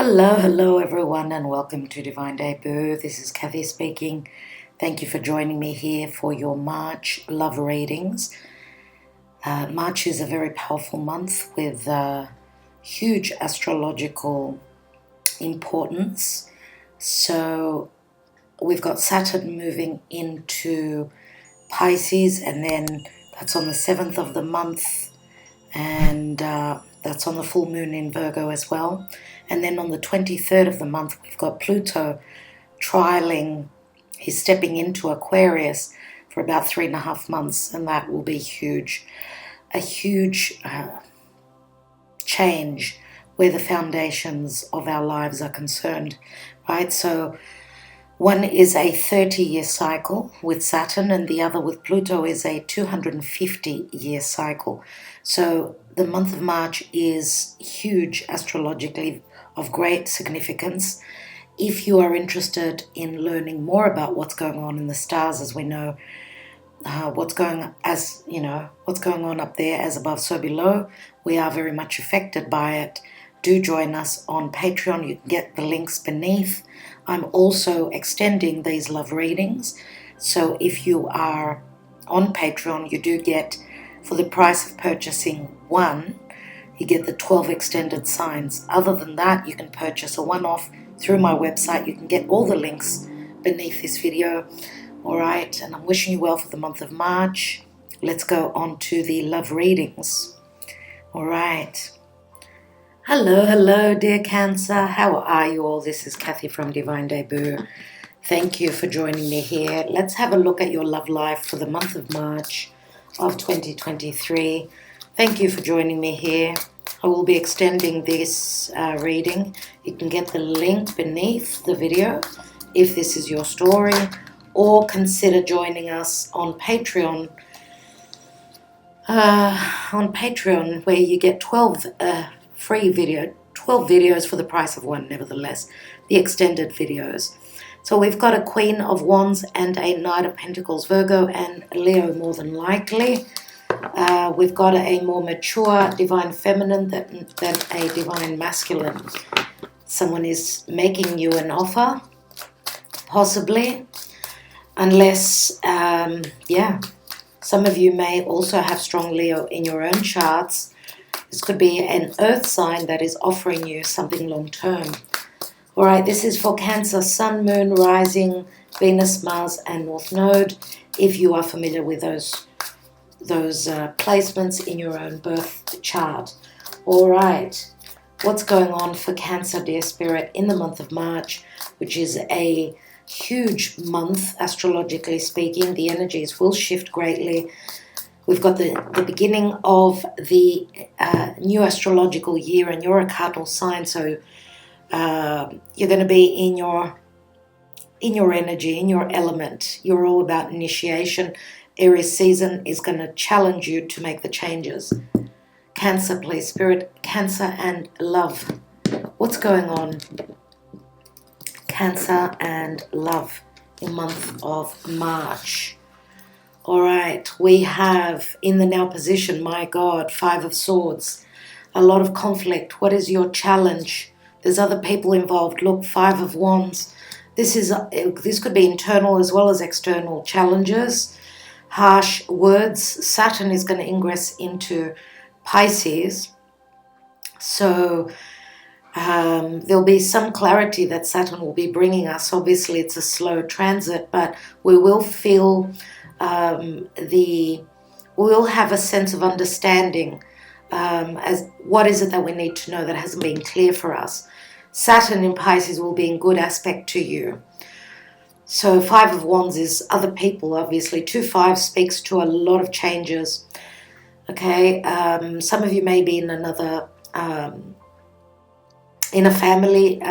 Hello everyone, and welcome to Divine Debut. This is Kathy speaking. Thank you for joining me here for your March love readings. March is a very powerful month with huge astrological importance. So we've got Saturn moving into Pisces, and then that's on the 7th of the month, and that's on the full moon in Virgo as well. And then on the 23rd of the month, we've got Pluto trialing. He's stepping into Aquarius for about 3.5 months, and that will be huge. A huge change where the foundations of our lives are concerned, right? So one is a 30-year cycle with Saturn, and the other with Pluto is a 250-year cycle. So the month of March is huge astrologically, of great significance. If you are interested in learning more about what's going on in the stars, as we know, what's going on up there, as above, so below, we are very much affected by it. Do join us on Patreon. You can get the links beneath. I'm also extending these love readings. So if you are on Patreon, you do get, for the price of purchasing one, you get the 12 extended signs. Other than that, you can purchase a one-off through my website. You can get all the links beneath this video. All right, and I'm wishing you well for the month of March. Let's go on to the love readings. All right. Hello, dear Cancer. How are you all? This is Kathy from Divine Debut. Thank you for joining me here. Let's have a look at your love life for the month of March of 2023. Thank you for joining me here. I will be extending this reading. You can get the link beneath the video if this is your story, or consider joining us on Patreon. Where you get 12 videos for the price of one, nevertheless, the extended videos. So we've got a Queen of Wands and a Knight of Pentacles, Virgo and Leo more than likely. We've got a more mature divine feminine than a divine masculine. Someone is making you an offer, possibly, unless, some of you may also have strong Leo in your own charts. This could be an earth sign that is offering you something long-term. All right, this is for Cancer, Sun, Moon, Rising, Venus, Mars, and North Node, if you are familiar with those placements in your own birth chart. All right, what's going on for Cancer, dear Spirit, in the month of March, which is a huge month, astrologically speaking. The energies will shift greatly. We've got the beginning of the new astrological year, and you're a cardinal sign, so you're going to be in your energy, in your element. You're all about initiation. Aries season is going to challenge you to make the changes. Cancer, please, Spirit, Cancer and love. What's going on? Cancer and love in the month of March. All right, we have in the now position, my God, 5 of Swords. A lot of conflict. What is your challenge? There's other people involved. Look, 5 of Wands. This could be internal as well as external challenges. Harsh words. Saturn is going to ingress into Pisces. So there'll be some clarity that Saturn will be bringing us. Obviously, it's a slow transit, but we will feel we will have a sense of understanding as what is it that we need to know that hasn't been clear for us. Saturn in Pisces will be in good aspect to you. So 5 of Wands is other people, obviously. 2-5 speaks to a lot of changes. Okay, some of you may be in another, in a family,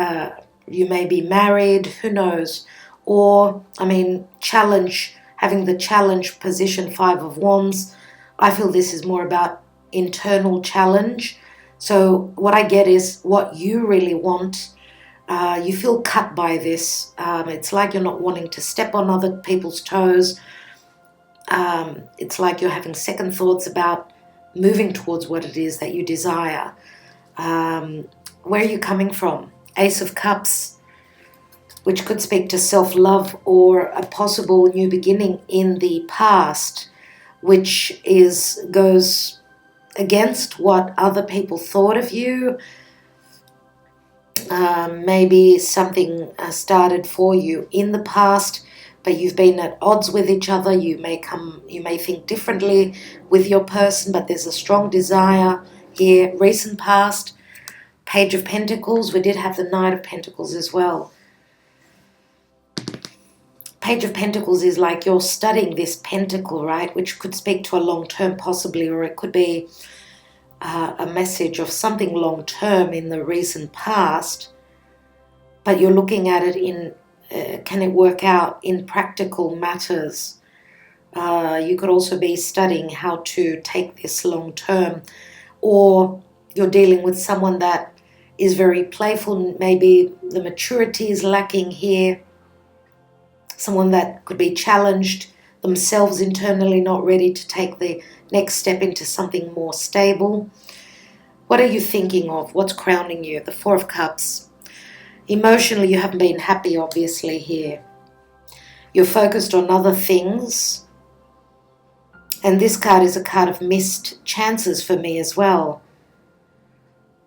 you may be married, who knows. Or, having the challenge position, 5 of Wands. I feel this is more about internal challenge. So what I get is what you really want. You feel cut by this. It's like you're not wanting to step on other people's toes. It's like you're having second thoughts about moving towards what it is that you desire. Where are you coming from? Ace of Cups, which could speak to self-love or a possible new beginning in the past, which goes against what other people thought of you. Maybe something started for you in the past, but you've been at odds with each other. You may think differently with your person, but there's a strong desire here. Recent past, Page of Pentacles. We did have the Knight of Pentacles as well. Page of Pentacles is like you're studying this pentacle, right? Which could speak to a long term possibly, or it could be a message of something long term in the recent past. But you're looking at it in, can it work out in practical matters? You could also be studying how to take this long term, or you're dealing with someone that is very playful. Maybe the maturity is lacking here. Someone that could be challenged themselves internally, not ready to take the next step into something more stable. What are you thinking of? What's crowning you? The Four of Cups. Emotionally, you haven't been happy, obviously, here. You're focused on other things. And this card is a card of missed chances for me as well.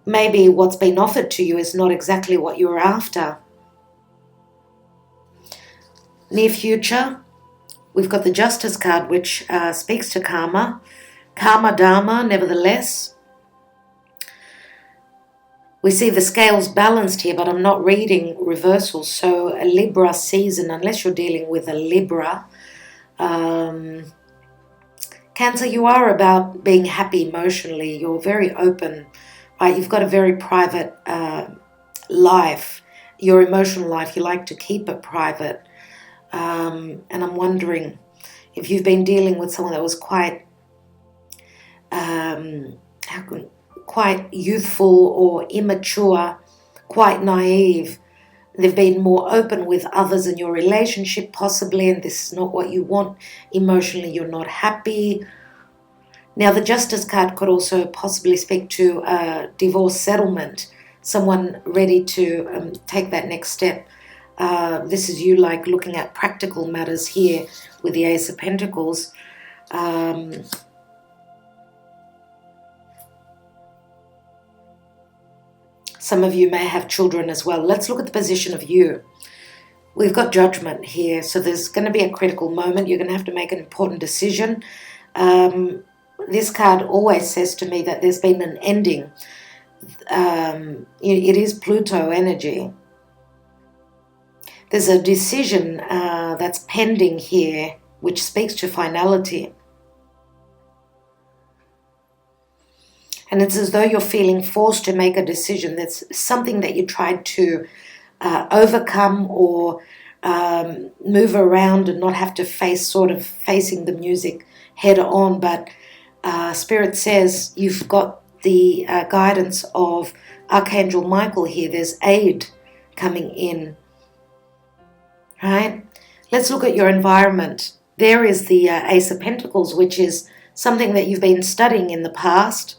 Maybe what's been offered to you is not exactly what you're after. Near future, we've got the Justice card, which speaks to karma. Karma Dharma, nevertheless. We see the scales balanced here, but I'm not reading reversals. So a Libra season, unless you're dealing with a Libra. Cancer, you are about being happy emotionally. You're very open, right? You've got a very private life. Your emotional life, you like to keep it private. And I'm wondering if you've been dealing with someone that was quite youthful or immature, quite naive. They've been more open with others in your relationship possibly, and this is not what you want. Emotionally, you're not happy. Now, the Justice card could also possibly speak to a divorce settlement, someone ready to take that next step. This is you like looking at practical matters here with the Ace of Pentacles. Some of you may have children as well. Let's look at the position of you. We've got Judgment here, so there's going to be a critical moment. You're going to have to make an important decision. This card always says to me that there's been an ending. It is Pluto energy. There's a decision that's pending here, which speaks to finality. And it's as though you're feeling forced to make a decision. That's something that you tried to overcome or move around and not have to face, sort of facing the music head on. But Spirit says you've got the guidance of Archangel Michael here. There's aid coming in. Right? Let's look at your environment. There is the Ace of Pentacles, which is something that you've been studying in the past.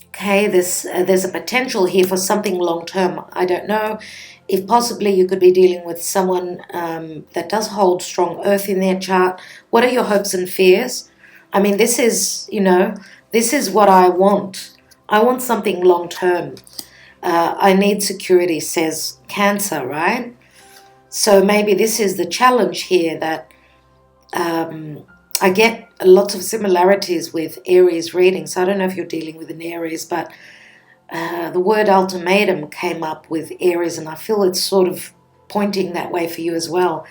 Okay, there's a potential here for something long-term. I don't know if possibly you could be dealing with someone that does hold strong earth in their chart. What are your hopes and fears? I mean, this is, this is what I want. I want something long-term. I need security, says Cancer, right? So maybe this is the challenge here that I get lots of similarities with Aries readings. So I don't know if you're dealing with an Aries, but the word ultimatum came up with Aries, and I feel it's sort of pointing that way for you as well.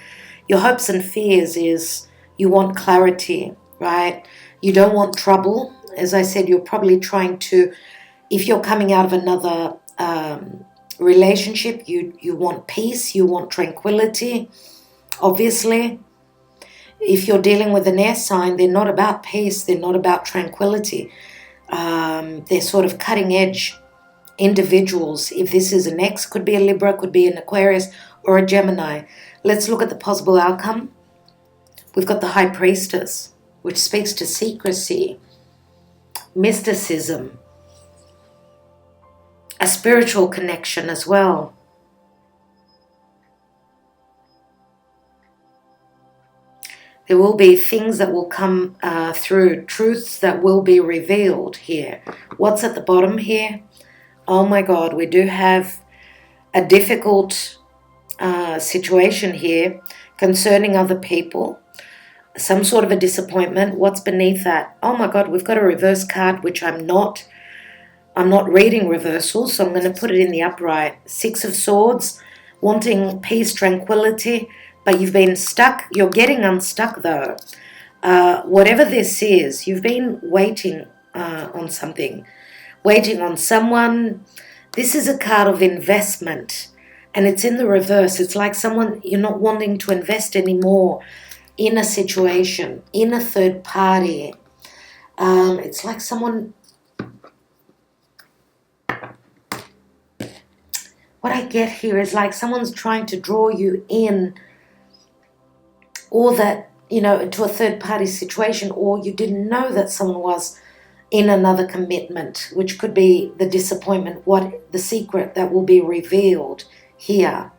Your hopes and fears is you want clarity, right? You don't want trouble. As I said, you're probably trying to, if you're coming out of another relationship, you want peace, you want tranquility, obviously. If you're dealing with an air sign, they're not about peace, they're not about tranquility. They're sort of cutting edge individuals. If this is an ex, could be a Libra, could be an Aquarius or a Gemini. Let's look at the possible outcome. We've got the High Priestess, which speaks to secrecy, mysticism. a spiritual connection as well. There will be things that will come through, truths that will be revealed here. What's at the bottom here? Oh my God, we do have a difficult situation here concerning other people. Some sort of a disappointment. What's beneath that? Oh my God, we've got a reverse card, which I'm not reading reversals, so I'm going to put it in the upright. 6 of Swords, wanting peace, tranquility, but you've been stuck. You're getting unstuck though. Whatever this is, you've been waiting on something, waiting on someone. This is a card of investment, and it's in the reverse. It's like someone, you're not wanting to invest anymore in a situation, in a third party. It's like someone... What I get here is like someone's trying to draw you in, or that, you know, to a third party situation, or you didn't know that someone was in another commitment, which could be the disappointment, what the secret that will be revealed here.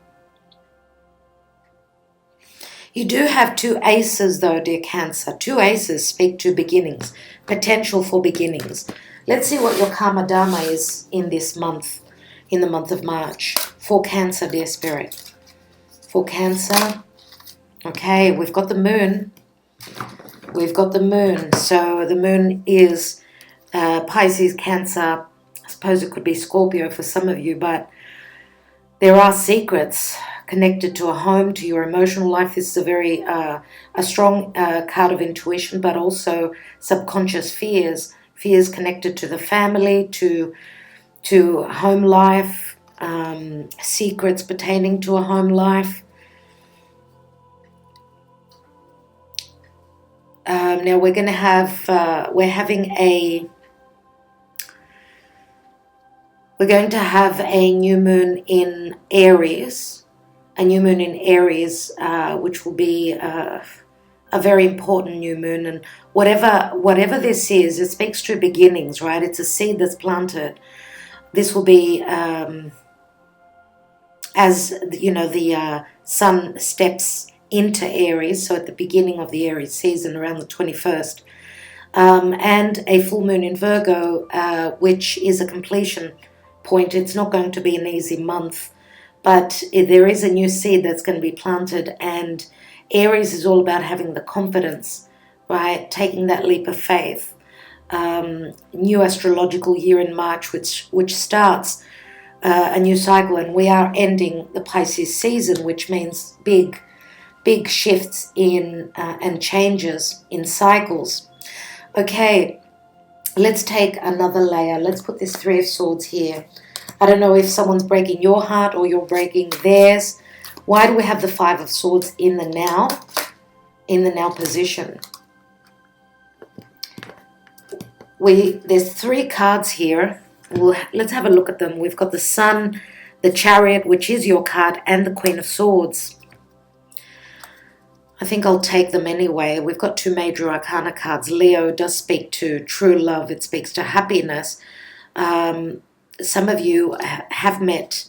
You do have 2 aces though, dear Cancer. 2 aces speak to beginnings, potential for beginnings. Let's see what your Karma Dharma is in this month, in the month of March. For Cancer, dear Spirit. For Cancer. Okay, we've got the Moon. We've got the Moon. So the Moon is Pisces, Cancer. I suppose it could be Scorpio for some of you, but there are secrets connected to a home, to your emotional life. This is a very a strong card of intuition, but also subconscious fears. Fears connected to the family, to home life, secrets pertaining to a home life. Now we're going to have, we're going to have a new moon in Aries, which will be a very important new moon. And whatever this is, it speaks to beginnings, right? It's a seed that's planted. This will be, as you know, the sun steps into Aries, so at the beginning of the Aries season, around the 21st, and a full moon in Virgo, which is a completion point. It's not going to be an easy month, but there is a new seed that's going to be planted, and Aries is all about having the confidence, right? Taking that leap of faith. New astrological year in March, which starts a new cycle, and we are ending the Pisces season, which means big shifts in and changes in cycles. Okay, let's take another layer. Let's put this 3 of Swords here. I don't know if someone's breaking your heart or you're breaking theirs. Why do we have the 5 of Swords in the now position? There's 3 cards here. Let's have a look at them. We've got the Sun, the Chariot, which is your card, and the Queen of Swords. I think I'll take them anyway. We've got 2 major arcana cards. Leo does speak to true love. It speaks to happiness. Some of you have met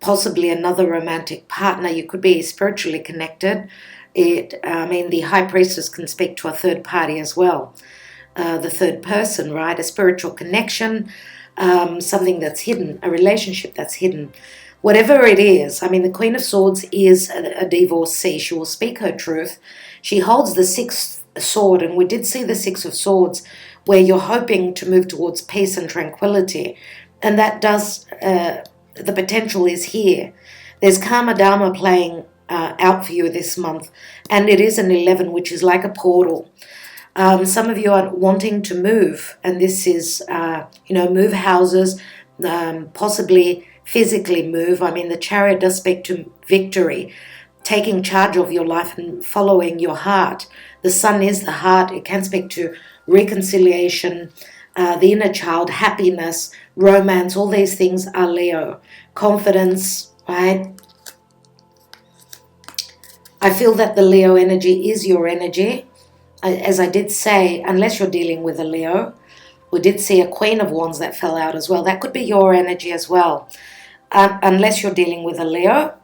possibly another romantic partner. You could be spiritually connected. The High Priestess can speak to a third party as well. The third person, right? A spiritual connection, something that's hidden, a relationship that's hidden. Whatever it is, the Queen of Swords is a divorcee. She will speak her truth. She holds the 6th sword, and we did see the 6 of Swords, where you're hoping to move towards peace and tranquility. And that does, the potential is here. There's Karma Dharma playing out for you this month, and it is an 11, which is like a portal. Some of you are wanting to move, and this is, move houses, possibly physically move. The Chariot does speak to victory, taking charge of your life and following your heart. The Sun is the heart. It can speak to reconciliation, the inner child, happiness, romance. All these things are Leo. Confidence, right? I feel that the Leo energy is your energy. As I did say, unless you're dealing with a Leo, We did see a Queen of Wands that fell out as well. That could be your energy as well, unless you're dealing with a Leo.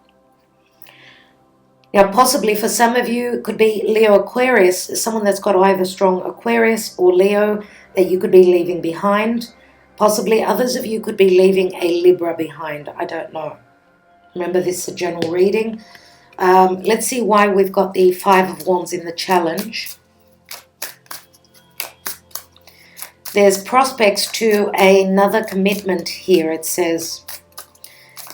Now, possibly for some of you, it could be Leo Aquarius, someone that's got either strong Aquarius or Leo that you could be leaving behind. Possibly others of you could be leaving a Libra behind. I don't know. Remember, this is a general reading. Let's see why we've got the Five of Wands in the challenge. There's prospects to another commitment here, it says.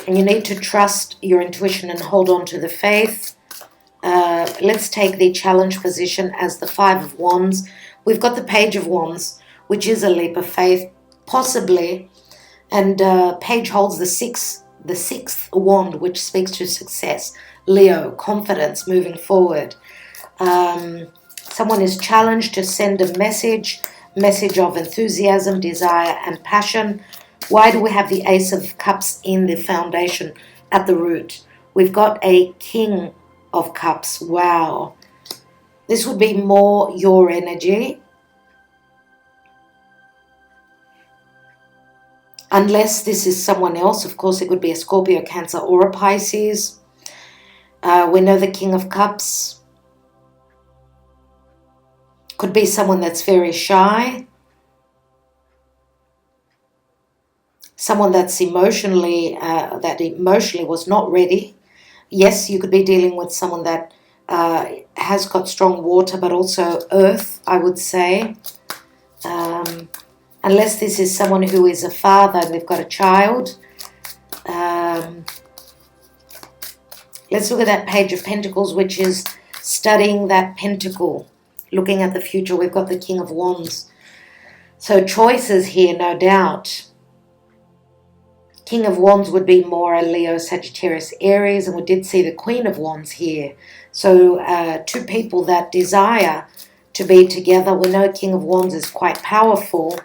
And you need to trust your intuition and hold on to the faith. Let's take the challenge position as the Five of Wands. We've got the Page of Wands, which is a leap of faith, possibly. And Page holds the sixth wand, which speaks to success. Leo, confidence, moving forward. Someone is challenged to send a message of enthusiasm, desire, and passion. Why do we have the Ace of Cups in the foundation at the root? We've got a King of Cups. Wow. This would be more your energy. Unless this is someone else. Of course, it could be a Scorpio, Cancer, or a Pisces. We know the King of Cups could be someone that's very shy. Someone that's emotionally was not ready. Yes, you could be dealing with someone that has got strong water, but also earth, I would say. Unless this is someone who is a father and they've got a child. Let's look at that Page of Pentacles, which is studying that pentacle, looking at the future. We've got the King of Wands. So choices here, no doubt. King of Wands would be more a Leo, Sagittarius, Aries, and we did see the Queen of Wands here. So two people that desire to be together. We know King of Wands is quite powerful.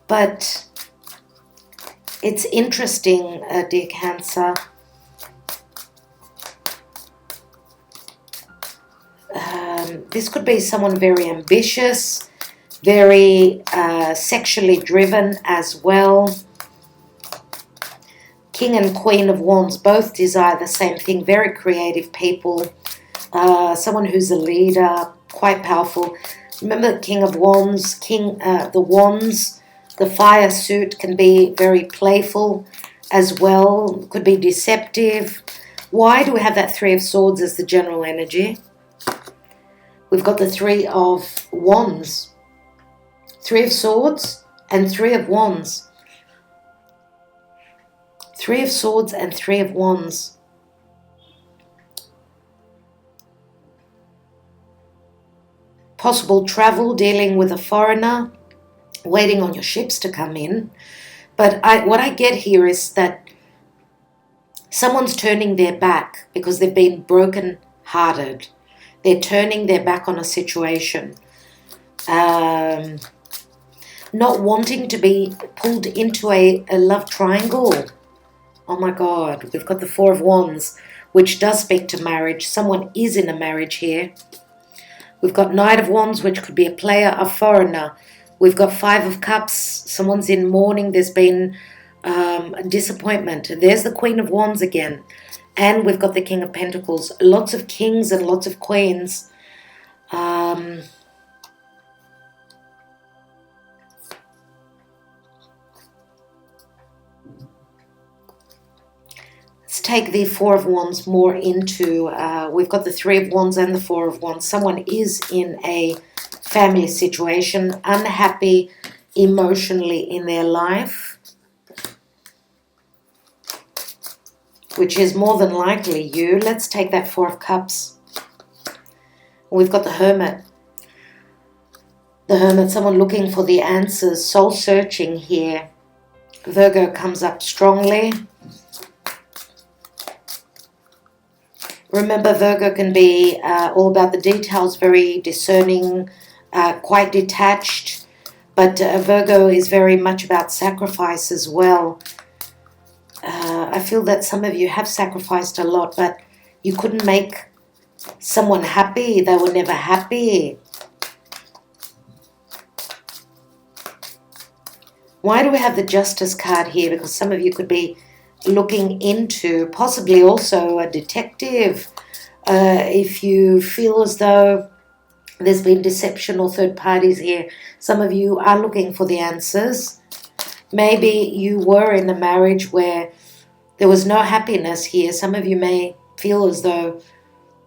But it's interesting, dear Cancer. This could be someone very ambitious, very sexually driven as well. King and Queen of Wands both desire the same thing. Very creative people. Someone who's a leader, quite powerful. Remember the King of Wands, the Wands, the fire suit can be very playful as well. Could be deceptive. Why do we have that Three of Swords as the general energy? We've got the Three of Wands. Three of Swords and Three of Wands. Three of Swords and Three of Wands. Possible travel, dealing with a foreigner, waiting on your ships to come in. But what I get here is that someone's turning their back because they've been broken-hearted. They're turning their back on a situation. Not wanting to be pulled into a love triangle. Oh my God, we've got the Four of Wands, which does speak to marriage. Someone is in a marriage here. We've got Knight of Wands, which could be a player, a foreigner. We've got Five of Cups. Someone's in mourning. There's been a disappointment. There's the Queen of Wands again. And we've got the King of Pentacles. Lots of kings and lots of queens. Let's take the Four of Wands more into, we've got the Three of Wands and the Four of Wands. Someone is in a family situation, unhappy emotionally in their life, which is more than likely you. Let's take that Four of Cups. We've got the Hermit. The Hermit, someone looking for the answers, soul searching here. Virgo comes up strongly. Remember, Virgo can be all about the details, very discerning, quite detached. But Virgo is very much about sacrifice as well. I feel that some of you have sacrificed a lot, but you couldn't make Someone happy, they were never happy. Why do we have the Justice card here? Because some of you could be looking into possibly also a detective. If you feel as though there's been deception or third parties here, some of you are looking for the answers. Maybe you were in a marriage where there was no happiness here. Some of you may feel as though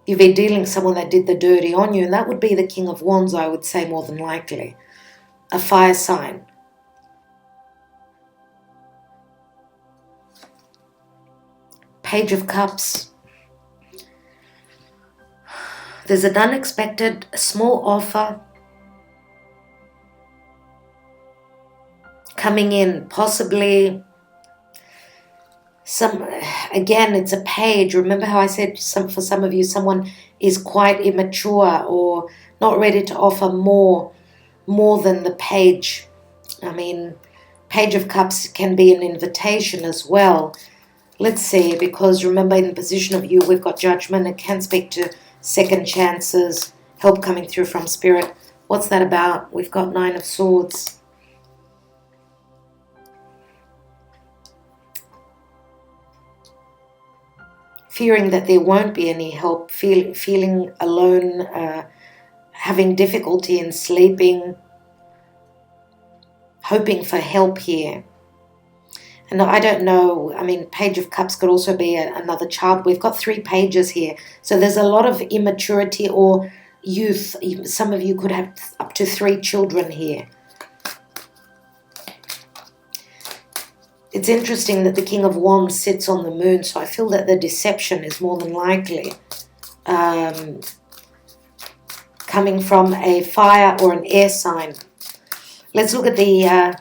you've been dealing with someone that did the dirty on you, and that would be the King of Wands, I would say, more than likely. A fire sign. Page of Cups. There's an unexpected small offer coming in, possibly again, it's a page. Remember how I said for some of you, someone is quite immature or not ready to offer more than the page. I mean, Page of Cups can be an invitation as well. Let's see, because remember, in the position of you, we've got Judgment. It can speak to second chances, help coming through from Spirit. What's that about? We've got Nine of Swords. Fearing that there won't be any help, feeling alone, having difficulty in sleeping, hoping for help here. And I don't know, I mean, Page of Cups could also be another child. We've got 3 pages here. So there's a lot of immaturity or youth. Some of you could have up to 3 children here. It's interesting that the King of Wands sits on the moon, so I feel that the deception is more than likely coming from a fire or an air sign. Let's look at the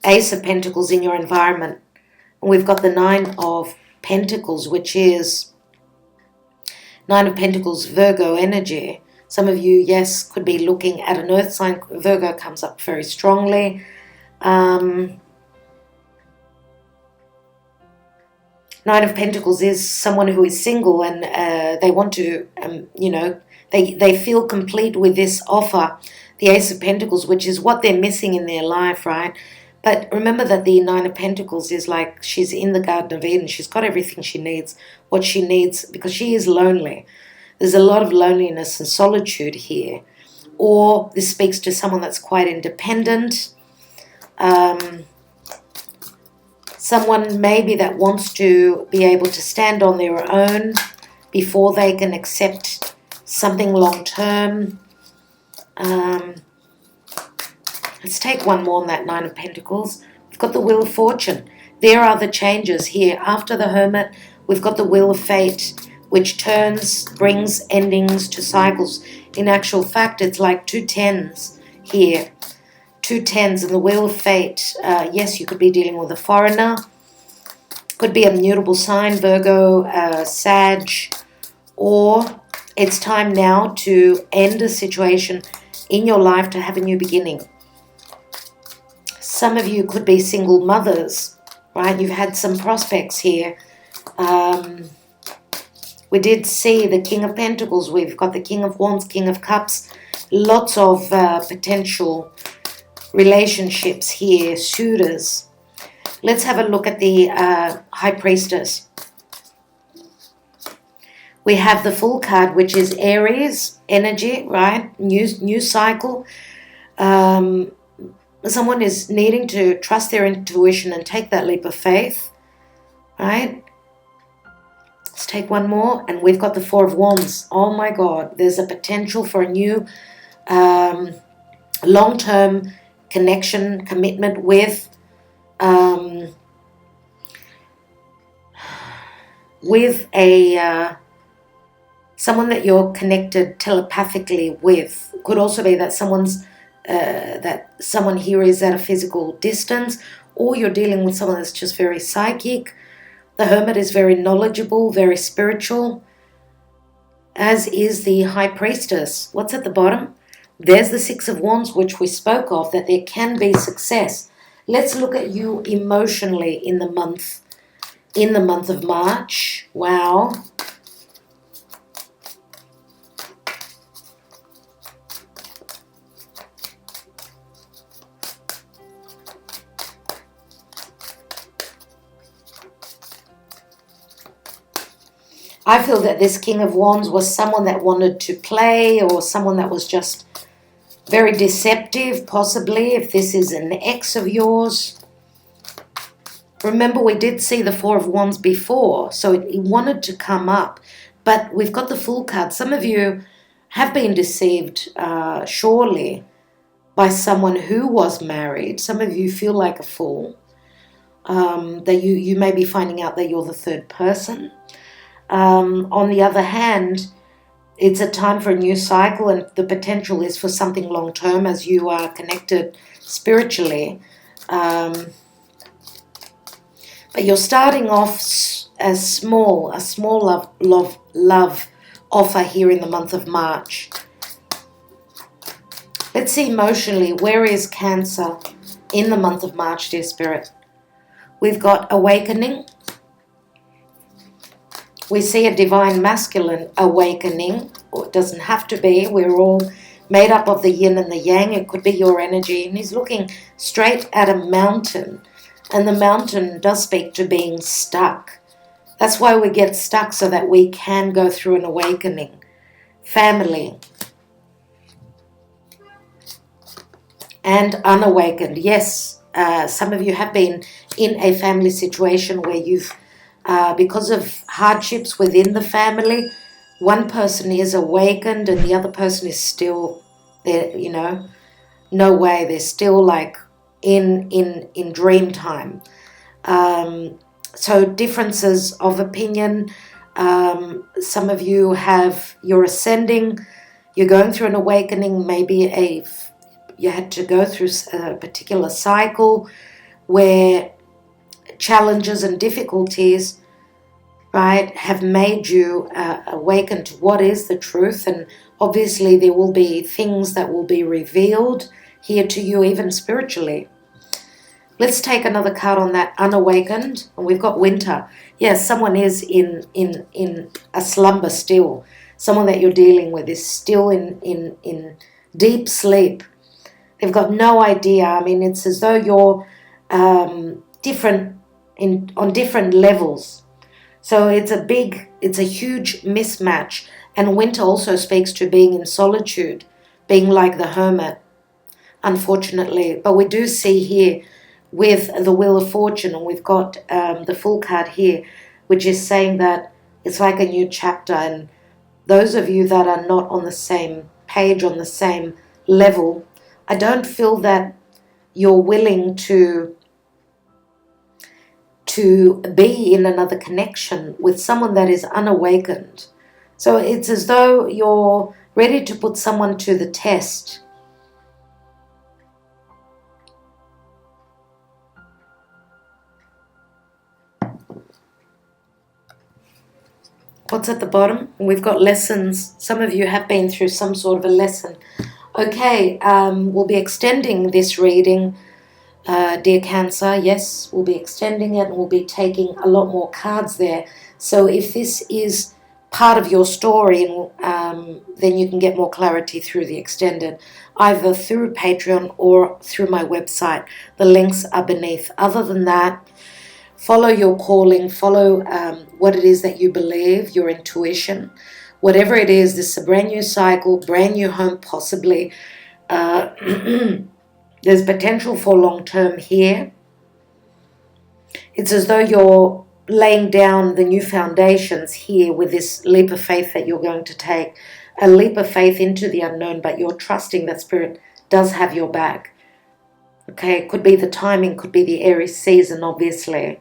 Ace of Pentacles in your environment. And we've got the Nine of Pentacles, which is Nine of Pentacles, Virgo energy. Some of you, yes, could be looking at an earth sign. Virgo comes up very strongly. Nine of Pentacles is someone who is single and they want to, they feel complete with this offer. The Ace of Pentacles, which is what they're missing in their life, right? But remember that the Nine of Pentacles is like she's in the Garden of Eden. She's got everything she needs, what she needs, because she is lonely. There's a lot of loneliness and solitude here. Or this speaks to someone that's quite independent. Someone maybe that wants to be able to stand on their own before they can accept something long-term. Let's take one more on that Nine of Pentacles. We've got the Wheel of Fortune. There are the changes here. After the Hermit, we've got the Wheel of Fate, which brings endings to cycles. In actual fact, it's like 2 10s here. 2 10s in the Wheel of Fate. Yes, you could be dealing with a foreigner. Could be a mutable sign, Virgo, Sag. Or it's time now to end a situation in your life to have a new beginning. Some of you could be single mothers, right? You've had some prospects here. We did see the King of Pentacles. We've got the King of Wands, King of Cups. Lots of potential relationships here, suitors. Let's have a look at the High Priestess. We have the Fool card, which is Aries energy, right? New cycle. Someone is needing to trust their intuition and take that leap of faith, right? Let's take one more, and we've got the Four of Wands. Oh my God, there's a potential for a new long-term connection, commitment with someone that you're connected telepathically with. Could also be that someone here is at a physical distance, or you're dealing with someone that's just very psychic. The Hermit is very knowledgeable, very spiritual, as is the High Priestess. What's at the bottom? There's the Six of Wands, which we spoke of, that there can be success. Let's look at you emotionally in the month of March. Wow. I feel that this King of Wands was someone that wanted to play, or someone that was just very deceptive, possibly, if this is an ex of yours. Remember, we did see the Four of Wands before, so it wanted to come up. But we've got the Fool card. Some of you have been deceived, surely, by someone who was married. Some of you feel like a fool. That you may be finding out that you're the third person. On the other hand, it's a time for a new cycle, and the potential is for something long-term as you are connected spiritually. But you're starting off a small love offer here in the month of March. Let's see emotionally, where is Cancer in the month of March, dear Spirit? We've got awakening. We see a divine masculine awakening, or it doesn't have to be. We're all made up of the yin and the yang. It could be your energy. And he's looking straight at a mountain. And the mountain does speak to being stuck. That's why we get stuck, so that we can go through an awakening. Family. And unawakened. Yes, some of you have been in a family situation where you've because of hardships within the family, one person is awakened and the other person is still there, no way, they're still like in dream time. So differences of opinion. Some of you you're ascending, you're going through an awakening, maybe you had to go through a particular cycle where challenges and difficulties, right, have made you awaken to what is the truth. And obviously there will be things that will be revealed here to you, even spiritually. Let's take another card on that, unawakened. And we've got winter. Yes, someone is in a slumber still. Someone that you're dealing with is still in deep sleep. They've got no idea. I mean, it's as though you're different on different levels. So it's a huge mismatch. And winter also speaks to being in solitude, being like the hermit, unfortunately. But we do see here with the Wheel of Fortune, and we've got the Fool card here, which is saying that it's like a new chapter. And those of you that are not on the same page, on the same level, I don't feel that you're willing to be in another connection with someone that is unawakened. So it's as though you're ready to put someone to the test. What's at the bottom? We've got lessons. Some of you have been through some sort of a lesson. Okay, we'll be extending this reading, dear Cancer. Yes, we'll be extending it, and we'll be taking a lot more cards there. So if this is part of your story, then you can get more clarity through the extended, either through Patreon or through my website. The links are beneath. Other than that, follow your calling, follow what it is that you believe, your intuition. Whatever it is, this is a brand new cycle, brand new home possibly. There's potential for long-term here. It's as though you're laying down the new foundations here with this leap of faith that you're going to take. A leap of faith into the unknown, but you're trusting that Spirit does have your back. Okay, it could be the timing, could be the Aries season, obviously.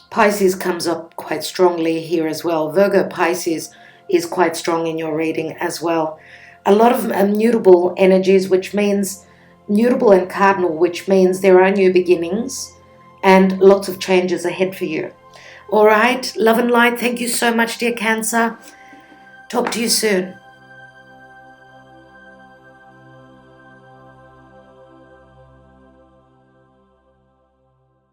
Pisces comes up quite strongly here as well. Virgo Pisces is quite strong in your reading as well. A lot of mutable energies, which means mutable and cardinal, which means there are new beginnings and lots of changes ahead for you. All right, love and light. Thank you so much, dear Cancer. Talk to you soon.